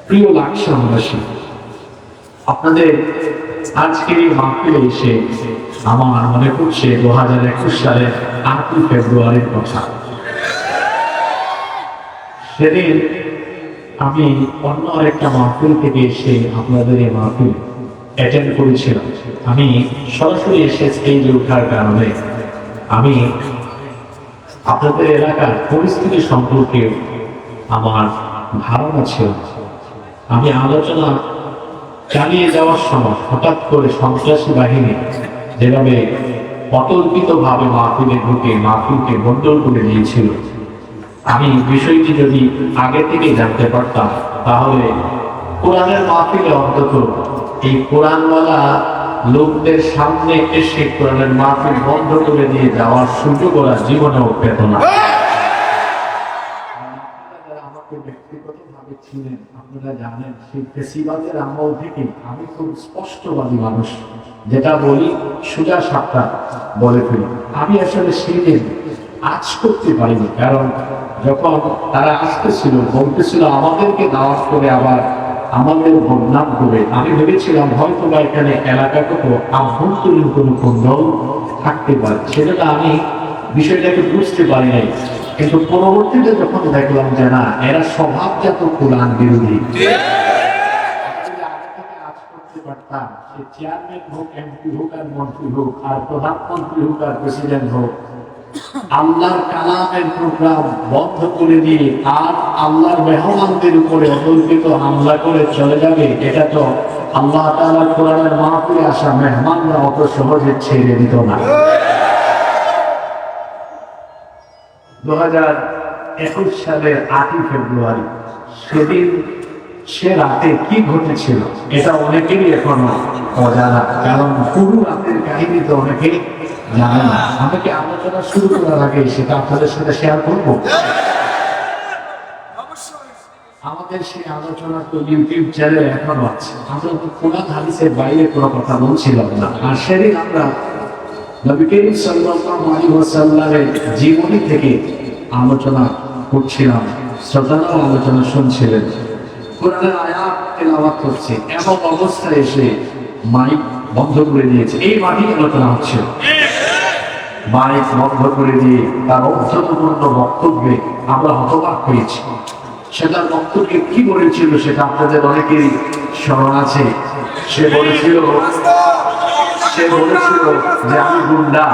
প্রিয় লাকসামবাসী, আপনাদের আজকের এই মাহফিলে এসে আমার মনে পড়ছে 2021 সালের 8ই ফেব্রুয়ারির কথা। সেদিন আমি অন্য আরেকটা মাহফিল থেকে এসে আপনাদের এই মাহফিল অ্যাটেন্ড করেছিলাম। আমি সরাসরি এসে স্টেজে ওঠার কারণে আমি আপনাদের এলাকার পরিস্থিতি সম্পর্কে আমার ধারণা ছিল। আমি আলোচনা চালিয়ে যাওয়ার সময় হঠাৎ করে সন্ত্রাসী বাহিনী যেভাবে অতর্কিতভাবে মাহফিলে ঢুকে মাহফিলকে গন্ডগোল করে দিয়েছিল, আমি বিষয়টি যদি আগে থেকে জানতে পারতাম তাহলে কোরআনের মাহফিলে অন্তত এই কোরআনওয়ালা লোকদের সামনে এসে কোরআনের মাহফিল বন্ধ করে দিয়ে যাওয়ার সুযোগ ওরা জীবনেও পেত না। ব্যক্তিগতভাবে ছিলেন, আপনারা জানেন, সেই ফেসিবাদের আমল থেকে আমি খুব স্পষ্টবাদী মানুষ, যেটা বলি সোজা সাপটা বলে ফেলি। আমি আসলে সেদিন আজ করতে পারিনি, কারণ যখন তারা আসতেছিল বলতেছিল আমাদেরকে দাওয়াত করে আবার আমাদের বদনাম করে, আমি ভেবেছিলাম হয়তো বা এখানে এলাকাগত আভ্যন্তরীণ কোনো কোন্দল থাকতে পারে, সেটা আমি বিষয়টাকে বুঝতে পারি নাই। কিন্তু পরবর্তীতে যখন দেখলাম যে না, এরা স্বভাবজাত কোরআন বিরোধী, চেয়ারম্যান হোক, এমপি হোক, আর মন্ত্রী হোক, আর প্রধানমন্ত্রী হোক, আর প্রেসিডেন্ট হোক, আল্লাহর কালামের প্রোগ্রাম বন্ধ করে দিয়ে আর আল্লাহর মেহমানদের উপরে অতর্কিত হামলা করে চলে যাবে, এটা তো আল্লাহ তাআলার কোরআনের মাহফিলে আসা মেহমানরা অত সহজে ছেড়ে দিত না। 2021 সালের 8ই ফেব্রুয়ারি সেদিন সে রাতে কি ঘটেছিল এটা অনেকেরই এখনো অজানা, কারণ পুরো রাতের কাহিনী তো অনেকেই জানে না। আমাকে আলোচনা শুরু করার আগে সেটা আপনাদের সাথে শেয়ার করবো। আমাদের সেই আলোচনা তো ইউটিউব চ্যানেলে এখনো আছে। আমরা তো কোরআন হাদিসের বাইরে কোনো কথা বলছিলাম না। আর সেদিন আমরা নবী করিম সাল্লাল্লাহু আলাইহি ওয়াসাল্লামের জীবনী থেকে আলোচনা করছিলাম, শ্রোতারাও আলোচনা শুনছিলেন, কোরআনের আয়াত তেলাওয়াত হচ্ছে, এমন অবস্থায় এসে মাইক বন্ধ করে দিয়েছে। এই মাটি আলোচনা হচ্ছে, মাইক বন্ধ করে দিয়ে তার অর্থপূর্ণ বক্তব্যে আমরা হতবাক হয়েছি। সেটার বক্তব্যে কি বলেছিল সেটা আপনাদের অনেকেরই স্মরণ আছে। সে বলেছিল যে আমি গুন্ডা,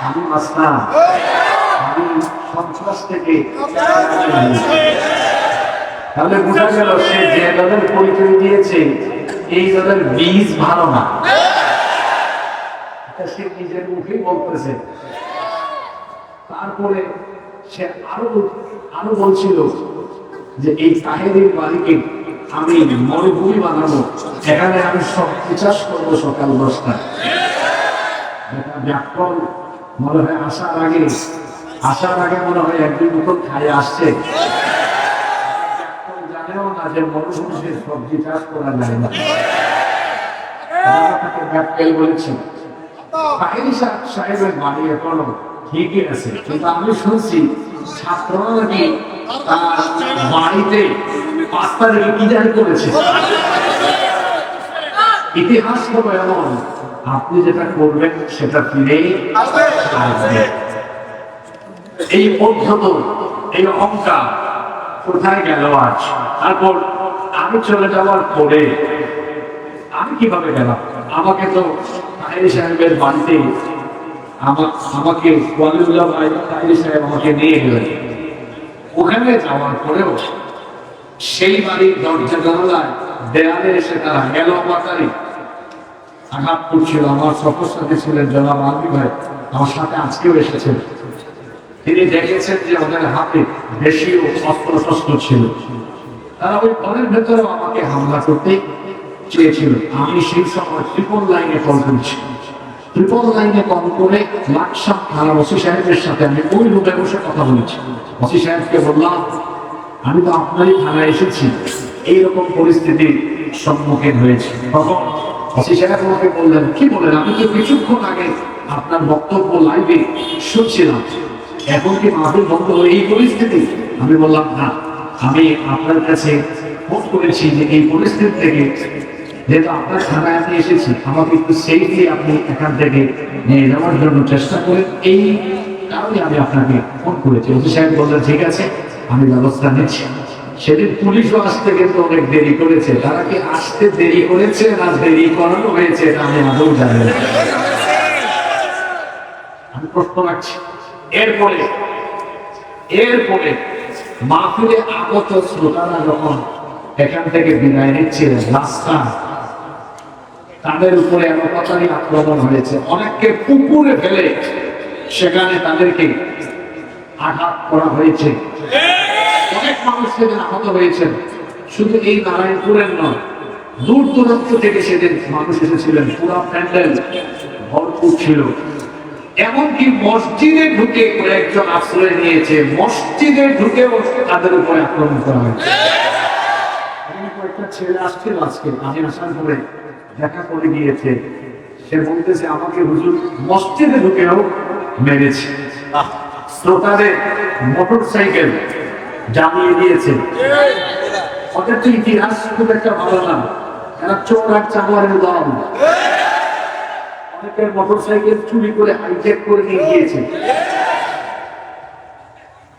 আমি মাস্তান, আমি সন্ত্রাস থেকে। তাহলে বোঝা গেল সে যে দলের পরিচয় দিয়েছে এই দলের বীজ ভালো না, সে নিজের মুখেই বলতেছে। তারপরে সে আরো বলছিল যে এই তাহেরির বাড়িকে আমি মরুভূমি বানাবো, এখানে আমি সবজি চাষ করবো সকাল 10টায়। ব্যাকরণ মনে হয় আসার আগে মনে হয় একদিন মতো খাই আসছে, জানেও না যে মরুভূমিতে সবজি চাষ করা যায় না। বলেছি তাহেরি সাহেবের বাড়ি এখনো ঠিকই আছে, কিন্তু আমি শুনছি ছাত্ররা নাকি তার বাড়িতে 5 তারিখে কি জারি করেছে। ইতিহাস হলো এমন, আপনি যেটা করবেন সেটা ফিরেই আসবে। এই পদ্ধত, এই অহংকার কোথায় গেল আজ? তারপর আমি চলে যাওয়ার পরে আমি কিভাবে গেলাম? আমাকে তো তাহেরি সাহেবের বাড়িতে আমাকে ওয়ালিউল্লাহ ভাই তাহেরি সাহেব আমাকে নিয়ে গেলেন। ওখানে যাওয়ার পরেও সেই বাড়ির দরজা জানালায় দেয়ালে এসে তারা গেল পাতারি আঘাত করছিল। আমার সফর সাথে ছিলেন জনাব আলমী ভাই, আমার সাথে আজকেও এসেছেন। তিনি দেখেছেন যে ওদের হাতে দেশীয় অস্ত্র ছিল। তারা ওই ঘরের ভেতরেও আমাকে হামলা করতে চেয়েছিল। আমি সেই সময় ট্রিপল লাইনে কল করেছি। ট্রিপল লাইনে কল করে লাকসাম থানার ওসি সাহেবের সাথে আমি ওই রুমে বসে কথা বলেছি। ওসি সাহেবকে বললাম, আমি তো আপনারই থানায় এসেছি, এইরকম পরিস্থিতির সম্মুখীন হয়েছে। তখন ওসি সাহেব আমাকে বললেন, কি বলেন? আমি তো কিছুক্ষণ আগে আপনার বক্তব্য লাইভে শুনছিলাম, এখন কি মাহফিল বন্ধ হয়ে এই পরিস্থিতি? আমি বললাম না, আমি আপনার কাছে ফোন করেছি যে এই পরিস্থিতি থেকে যেহেতু আপনার থানায় আমি এসেছি, আমাকে একটু সেফলি আপনি এখান থেকে নিয়ে যাওয়ার জন্য চেষ্টা করেন, এই কারণে আমি আপনাকে ফোন করেছি। ওসি সাহেব বললেন ঠিক আছে, আমি ব্যবস্থা নিচ্ছি। সেদিন পুলিশও আসতে কিন্তু অনেক দেরি করেছে। তারা কি আসতে দেরি করেছে না দেরি করানো হয়েছে এটা আমি আদৌ জানি না, আমি প্রশ্ন রাখছি। এরপরে মাহফিলে আগত শ্রোতারা যখন এখান থেকে বিদায় নিচ্ছিলেন, রাস্তা তাদের উপরে এমনই আক্রমণ হয়েছে, অনেককে পুকুরে ফেলে সেখানে তাদেরকে আঘাত করা হয়েছে। অনেক মানুষ সেদিন আহত হয়েছেন। শুধু এই নারায়ণপুরের নয়, দূর দূরান্ত থেকে সেদিন মানুষ এসেছিলেন। পুরা প্যান্ডেল ভরপুর ছিল। এমনকি মসজিদে ঢুকে কয়েকজন আশ্রয় নিয়েছে, মসজিদে ঢুকেও তাদের উপরে আক্রমণ করা হয়েছে। কয়েকটা ছেলে আসছিল আজকে, আমি আসার পরে দেখা করে গিয়েছে। সে বলতেছে আমাকে হুজুর মসজিদে ঢুকেও মেরেছে। শ্রোতাদের মোটর সাইকেল জ্বালিয়ে দিয়েছে। ওদের তো ইতিহাস খুব একটা ভালো না, এরা চোর আর চামারের দল। অনেকের মোটর সাইকেল চুরি করে হাইজ্যাক করে নিয়ে গিয়েছে।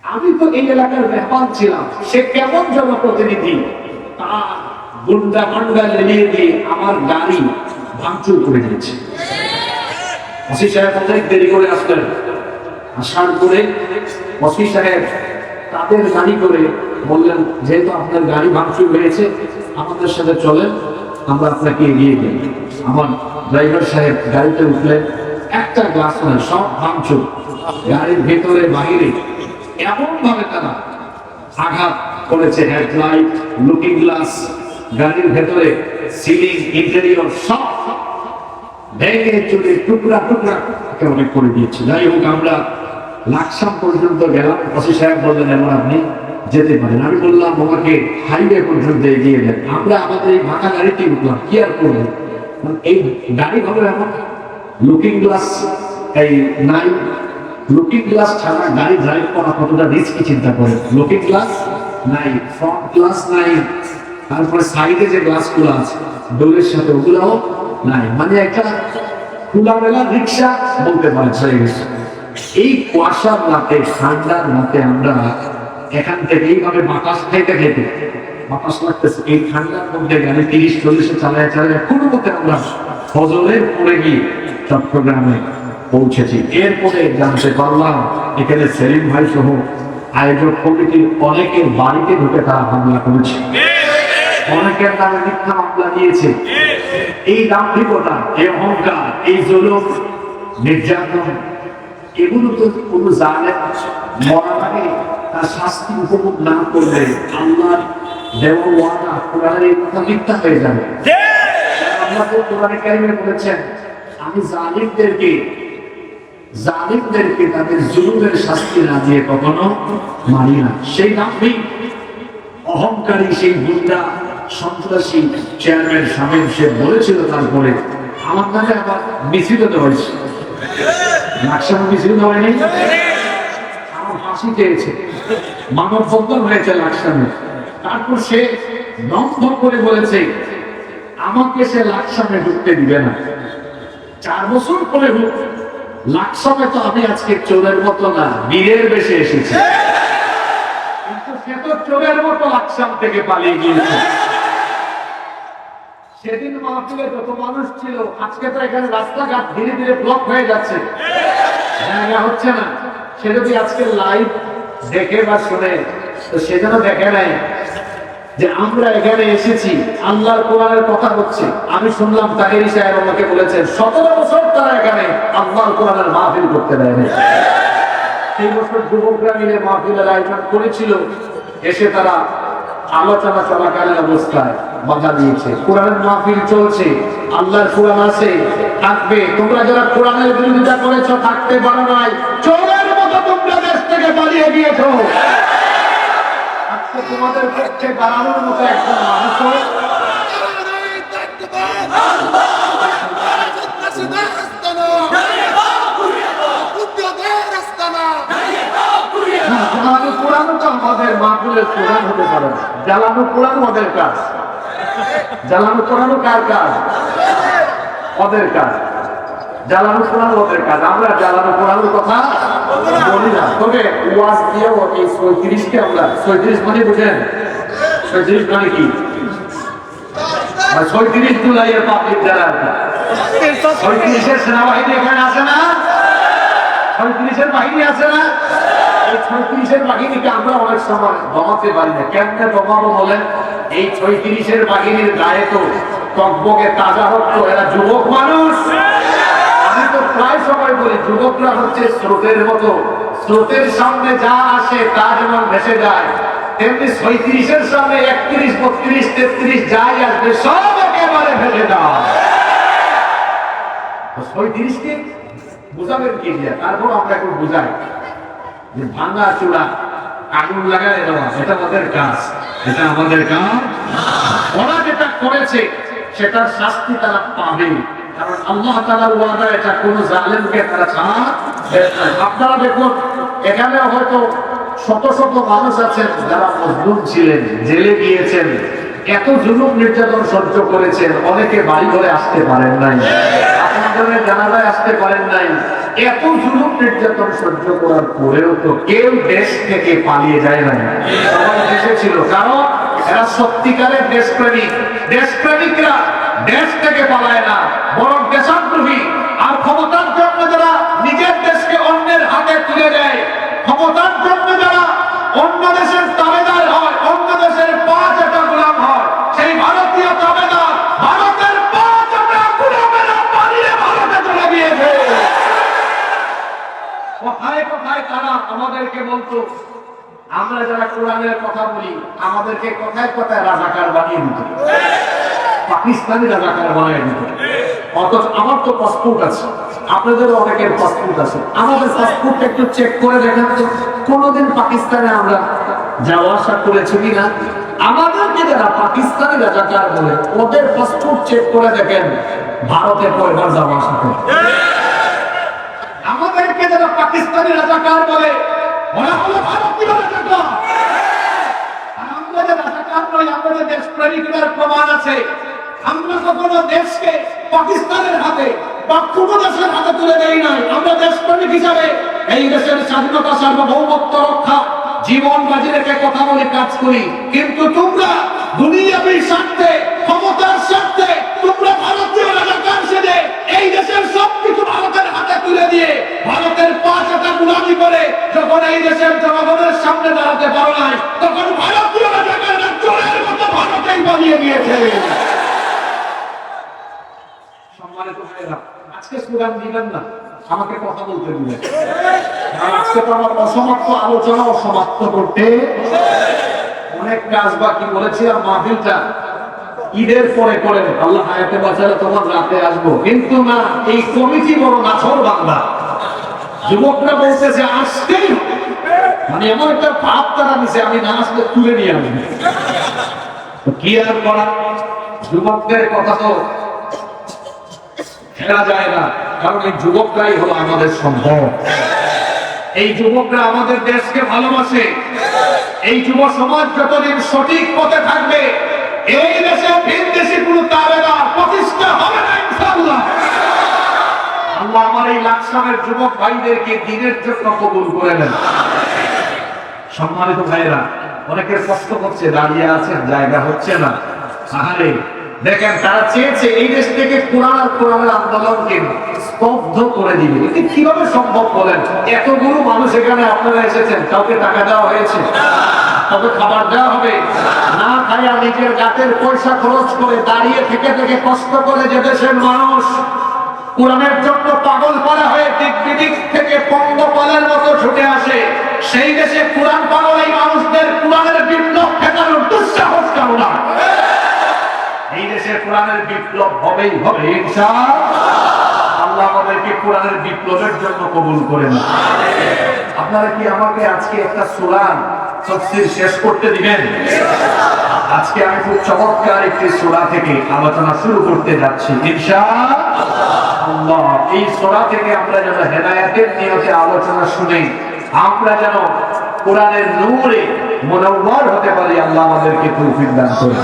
আমি তো এই এলাকার মেহমান ছিলাম, সে কেমন জনপ্রতিনিধি, তার গুন্ডা পান্ডা লেলিয়ে দিয়ে আমার গাড়ি ভাঙচুর করে দিয়েছে। ওসি সাহেব অনেক দেরি করে আসলেন। আসার পরে ওসি সাহেব তাদের গাড়ি করে বললেন, যেহেতু আপনার গাড়ি ভাঙচুর হয়েছে আমাদের সাথে চলেন, আমরা আপনাকে এগিয়ে দিই। আমার ড্রাইভার সাহেব গাড়িতে উঠলেন, একটা গ্লাস নয়, সব ভাঙচুর, গাড়ির ভেতরে বাহিরে এমন ভাবে তারা আঘাত করেছে। হেডলাইট, লুকিং গ্লাস, গাড়ির ভেতরে সিলিং, ইন্টেরিয়র সব ভেঙে চুরে টুকরা টুকরা অনেক করে দিয়েছে। যাই হোক, আমরা লাকসাম পর্যন্ত গেলাম। ওসি সাহেব বললেন এমন আপনি যেতে পারেন। আমি বললাম আমাকে হাইওয়ে পর্যন্ত এগিয়ে দেন। আমরা আমাদের এই ভাঙা গাড়িটি উঠলাম, কি আর করবো, এই গাড়ি হলো এমন, লুকিং গ্লাস এই নাই। লুকিং গ্লাস ছাড়া গাড়ি ড্রাইভ করা কতটা রিস্কি চিন্তা করে। লুকিং গ্লাস নাই, ফ্রন্ট গ্লাস নাই, তারপরে সাইডে যে গ্লাসগুলো আছে ডোরের সাথে ওগুলাও নাই। মানে একটা খোলামেলা রিক্সা বলতে পারে হয়ে গেছে। এই কুয়াশার রাতে, ঠান্ডার রাতে আমরা এখান থেকে এইভাবে বাতাস খাইতে খাইতে, বাতাস লাগতেছে, এই ঠান্ডার মধ্যে গাড়ি 30-40 চালায় কোনো মতে আমরা ফজরের পরে গিয়ে চট্টগ্রামে পৌঁছেছি। এরপরে জানতে পারলাম এখানে সেলিম ভাই সহ আয়োজক কমিটির অনেকের বাড়িতে ঢুকে তারা হামলা করেছে, অনেকের নামে মিথ্যা মামলা দিয়েছে। এই দাম্ভিকতা, এই অহংকার, এই জুলুম, নির্যাতন, এগুলো তো কোন জালেম মরার আগে তার শাস্তি উপভোগ না করলে আল্লাহর দেওয়া ওয়াদা কোরআনের এই কথা মিথ্যা হয়ে যাবে। আল্লাহ তো কোরআনে কারিমে বলেছেন, আমি জালিমদেরকে তাদের জুলুমের শাস্তি না দিয়ে কখনো মারি না। সেই দাম্ভিক অহংকারী, সেই গুন্ডা সন্ত্রাসী চেয়ারম্যান সাহেব সে বলেছিল, তারপরে আমার নামে আবার মিছিল দেওয়া হয়েছে। লাকসামে মিছিল দেওয়া নেই, আমার ফাঁসি চেয়েছে, মানববন্ধন হয়েছে লাকসামে। তারপর সে দম্ভ করে বলেছে আমাকে সে লাকসামে ঢুকতে দিবে না। 4 বছর পরে হোক, লাকসামে তো আমি আজকে চোরের মতো না, বীরের বেশে এসেছি, কিন্তু সে তো চোরের মতো লাকসাম থেকে পালিয়ে গিয়েছে। সেদিন মাহফিলে যত মানুষ ছিল, আজকে তো এখানে রাস্তাঘাট ধীরে ধীরে ব্লক হয়ে যাচ্ছে, জায়গা হচ্ছে না। সে যদি আজকে লাইভ দেখে বা শুনে, তো সে যেন দেখে নাই যে আমরা এখানে এসেছি, আল্লাহর কোরআনের কথা হচ্ছে। আমি শুনলাম তাহেরি সাহেব আমাকে বলেছেন 17 বছর তারা এখানে আল্লাহর কোরআনের মাহফিল করতে দেয়নি। সেই বছর যুবকরা মিলে মাহফিলের আয়োজন করেছিল, এসে তারা আলোচনা চলাকালীন অবস্থায় বাধা দিয়েছে। কোরআনের মাহফিল চলছে, আল্লাহর কোরআন আছে, থাকবে। তোমরা যারা কোরআনের বিরোধিতা করেছো থাকতে পারো নাই, চোরের মতো তোমরা দেশ থেকে পালিয়ে গিয়েছো। আজকে তোমাদের পক্ষে দাঁড়ানোর মতো একজন মানুষ কোরআন আমাদের মাহফিলের কোরআন হতে পারে না। জ্বালানো কোরআন ওদের কাজ, জ্বালানো কোরআন কার কাজ? ওদের কাজ। জ্বালানো কোরআন ওদের কাজ, আমরা জ্বালানো কোরআনের কথা বলি না। তবে ওয়াজ দিয়েও এই ৩৬কে আমরা ৩৬ মানে বুঝেন ৩৬ মানে কি? ৩৬ জুলাইয়ের পাবলিক যারা ৩৬-এর সেনাবাহিনী এখানে আছে না? ৩৬-এর বাহিনী আছে না? এই ৩৬-এর বাহিনীকে আমরা অনেক সময় দমাতে পারি না। কেমনে দমাবো বলেন? এই ৩৬-এর বাহিনীর গায়ে তো টকবকে তাজা রক্ত, এরা যুবক মানুষ। আমি তো প্রায় সময় বলি যুবকরা হচ্ছে স্রোতের মতো, স্রোতের সামনে যা আসে তা যেমন ভেসে যায়, তেমনি ৩৬-এর সামনে ৩১, ৩২, ৩৩ যাই আসবে সব একেবারে ভেসে যায়। ৩৬কে বুঝাবেন কি দিয়ে? তারপর আমরা এখন বুঝাই যে ভাঙা চূড়া আগুন লাগায় দেওয়া এটা আমাদের কাজ, এটা আমাদের কাজ। ওরা যেটা করেছে সেটার শাস্তি তারা পাবে, কারণ আল্লাহ তাআলার ওয়াদা, এটা কোন জালেমকে তারা ছাড়। আপনারা দেখুন এখানে হয়তো শত শত মানুষ আছেন যারা মজলুম ছিলেন, জেলে গিয়েছেন, এত জুলুম নির্যাতন সহ্য করেছেন, অনেকে বাড়ি ঘরে আসতে পারেন নাই, আপনাদের জানাজায় আসতে পারেন নাই। এত জুলুম নির্যাতন সহ্য করার পরেও তো কেউ দেশ থেকে পালিয়ে যায় না, সবাই দেশে ছিল। কারণ এরা সত্যিকারের দেশপ্রেমিক। দেশপ্রেমিকরা দেশ থেকে পালায় না, বরং দেশাদ্রোহী। আর ক্ষমতার জন্য যারা নিজের দেশকে অন্যের হাতে তুলে দেয়, ক্ষমতার জন্য যারা অন্য দেশের তাবেদার হয়, অন্য দেশের পা চাটা গোলাম হয়, সেই ভারতীয় তাবেদার ভারতের পা চাটা গোলামেরা পালিয়ে ভারতে চলে গিয়েছে। কোথায় কোথায় তারা আমাদেরকে বলতো, আমরা যারা কোরআনের কথা বলি আমাদেরকে কোথায় কোথায় রাজাকার বানিয়ে দিত, পাকিস্তানি রাজাকার বানিয়ে দিত। অথচ আমার তো পাসপোর্ট আছে, আপনাদের অনেকের পাসপোর্ট আছে, আমাদের পাসপোর্ট একটু চেক করে দেখেন তো কোনদিন পাকিস্তানে আমরা যাওয়া আসা করেছি কিনা। আমাদেরকে যারা পাকিস্তানি রাজাকার বলে ওদের পাসপোর্ট চেক করে দেখেন ভারতে কয়বার যাওয়া আসা করে। আমাদেরকে যারা পাকিস্তানি রাজাকার বলে ওরা হলো ভারতীয় রাজাকার। আর আমরা যে রাজাকার নই, আমাদের দেশপ্রেমিকদের প্রমাণ আছে। আমরা কখনো দেশকে পাকিস্তানের হাতে বা কোনো দেশের হাতে তুলে দেই নাই। আমরা দেশপ্রেমিক হিসাবে এই দেশের স্বাধীনতা, সার্বভৌমত্ব রক্ষা জীবন বাজি রেখে কথা বলে কাজ করি। কিন্তু তোমরা দুনিয়াবী স্বার্থে, ক্ষমতার স্বার্থে তোমরা ভারতীয় রাজাকার সেজে এই দেশের সবকিছু ভারতের হাতে তুলে দিয়ে ভারতের পা চাটা গোলামি করে যখন এই দেশের জনগণের সামনে দাঁড়াতে পারো নাই, তখন ভারতীয় রাজাকাররা চোরের মতো ভারতেই পালিয়ে গিয়েছে। সম্মানিত ভাইরা, আজকে স্লোগান দিবেন না, আমাকে কথা বলতে দিবেন। আজকে তো আমার অসমাপ্ত আলোচনা সমাপ্ত করতে অনেক কাজ বাকি। বলেছিলাম মাহফিলটা ঈদের পরে করেন, আল্লাহ হায়াতে বাঁচালে তোমার রাতে আসবো, কিন্তু না, এই কমিটি বড় নাছর বান্দা। যুবকরা বলতেছে আসতেই, মানে এমন একটা ভাব তারা নিছে আমি না আসলে তুলে নিয়ে আসবো। কি আর করা, যুবকদের কথা তো ফেরা যায় না, কারণ এই যুবকরাই হলো আমাদের সম্পদ। এই যুবকরা আমাদের দেশকে ভালোবাসে। এই যুব সমাজ যতদিন সঠিক পথে থাকবে এই দেশে ভিনদেশি কোনো তাবেদার প্রতিষ্ঠা হবে না ইনশাআল্লাহ। আল্লাহ আমার এই লাকসামের যুবক ভাইদেরকে দিনের জন্য কবুল করে নেন। সম্মানিত ভাইরা, অনেকের কষ্ট হচ্ছে, দাঁড়িয়ে আছেন, জায়গা হচ্ছে না। আহারে দেখেন, তারা চেয়েছে এই দেশ থেকে কোরআন আর কোরআনের আন্দোলনকে স্তব্ধ করে দিবে। এটি কিভাবে সম্ভব বলেন? এতগুলো মানুষ এখানে আপনারা এসেছেন, কাউকে টাকা দেওয়া হয়েছে, কাউকে খাবার দেওয়া হবে না, খাইয়া নিজের গাতের পয়সা খরচ করে দাঁড়িয়ে থেকে থেকে কষ্ট করে যে দেশের মানুষ কোরআনের জন্য পাগল পারা হয়ে দিক বিদিক থেকে পঙ্গপালের মতো ছুটে আসে, সেই দেশে কোরআন পাগল এই মানুষদের কোরআনের বিপ্লব ঠেকানোর দুঃসাহস কারো না। এই দেশে কোরআনের বিপ্লব হবেই হবে ইনশাআল্লাহ। আল্লাহ আমাদেরকে কোরআনের বিপ্লবের জন্য কবুল করেন। আপনারা কি আমাকে আজকে একটা সূরা তাফসীর শেষ করতে দিবেন? আজকে আমি খুব চমৎকার একটি সূরা থেকে আলোচনা শুরু করতে যাচ্ছি ইনশাআল্লাহ। এই সূরা থেকে আমরা যেন হেদায়েতের নিয়তে আলোচনা শুনে আমরা যেন কোরআনের নূরে মুনাওয়ার হতে পারি। আল্লাহ আমাদেরকে তৌফিক দান করুন।